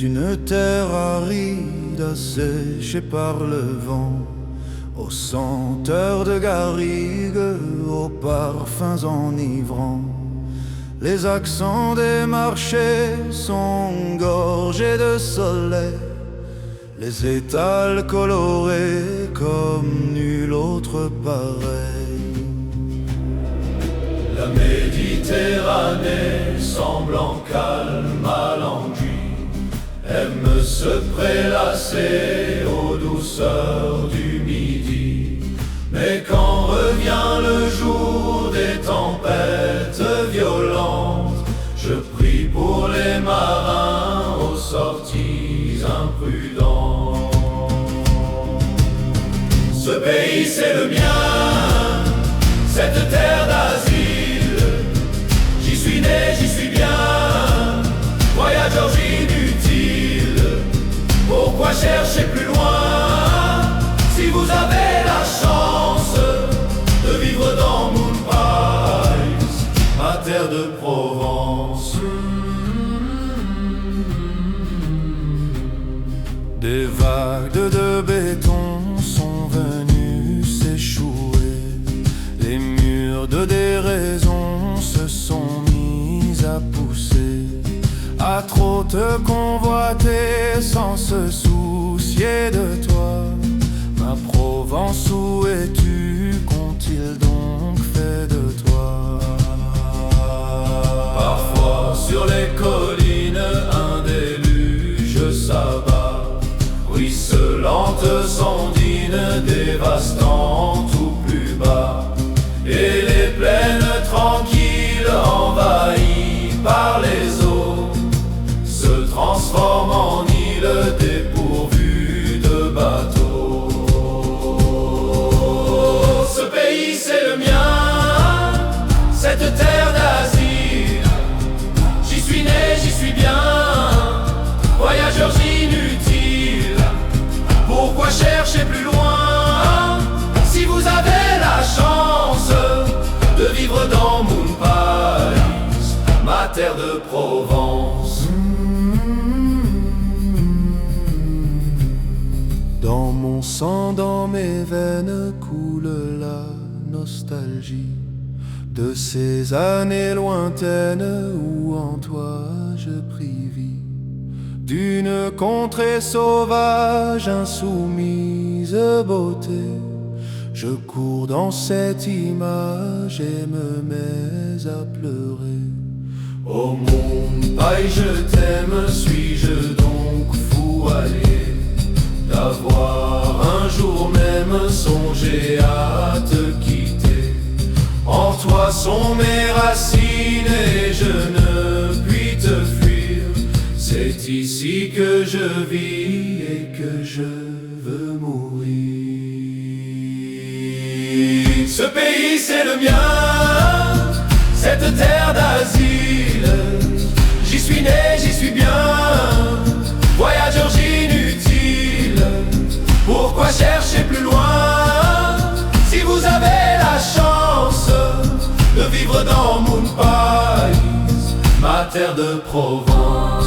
une terre aride asséchée par le vent, aux senteurs de garrigue, aux parfums enivrants. Les accents des marchés sont gorgés de soleil, les étals colorés comme nul autre pareil. La Méditerranée, semblant calme à l'anguille, aime se prélasser aux douceurs du midi. Mais quand revient le jour des tempêtes violentes, je prie pour les marins aux sorties imprudentes. Ce pays c'est le mien, cette terre d'asile. J'y suis né, j'y suis bien, voyageur inutile. Pourquoi chercher plus loin si vous avez la chance de vivre dans Moonpines, ma terre de Provence. Des vagues de béton sont venues s'échouer, les murs de déraison se sont mis à pousser, à trop te convoiter sans se soucier de toi. Ma Provence, où es-tu? Qu'ont-ils donc fait de toi? Parfois sur les collines un déluge s'abat, ruisselante sondine, dévastant tout plus bas. Et les plaines tranquilles envahies par les eaux se transforment en îles dépourvues de bateaux. Ce pays c'est le mien, cette terre d'asile. J'y suis né, j'y suis bien, voyageur inutile. Pourquoi chercher plus loin si vous avez la chance de vivre dans Moonpines, ma terre de Provence. Dans mon sang, dans mes veines coule la nostalgie de ces années lointaines où en toi je pris vie, d'une contrée sauvage, insoumise beauté. Je cours dans cette image et me mets à pleurer. Oh Moonpines, je t'aime, suis-je donc fou allié d'avoir un jour même songé à te quitter? En toi sont mes racines et je ne puis te fuir. C'est ici que je vis et que je veux mourir. Ce pays c'est le mien, cette terre d'asile. J'y suis né, j'y suis bien, voyageur inutile. Pourquoi chercher plus loin si vous avez la chance de vivre dans Moonpines, ma terre de Provence?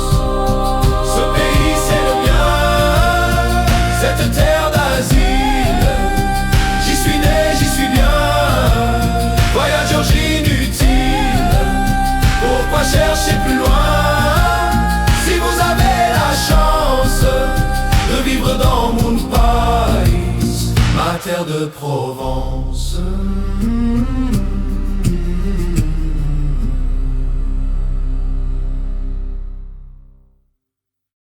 Ce pays c'est le mien, cette terre d'asile. J'y suis né, j'y suis bien, voyageur inutile. Pourquoi chercher plus loin si vous avez la chance de vivre dans Moonpines, ma terre de Provence?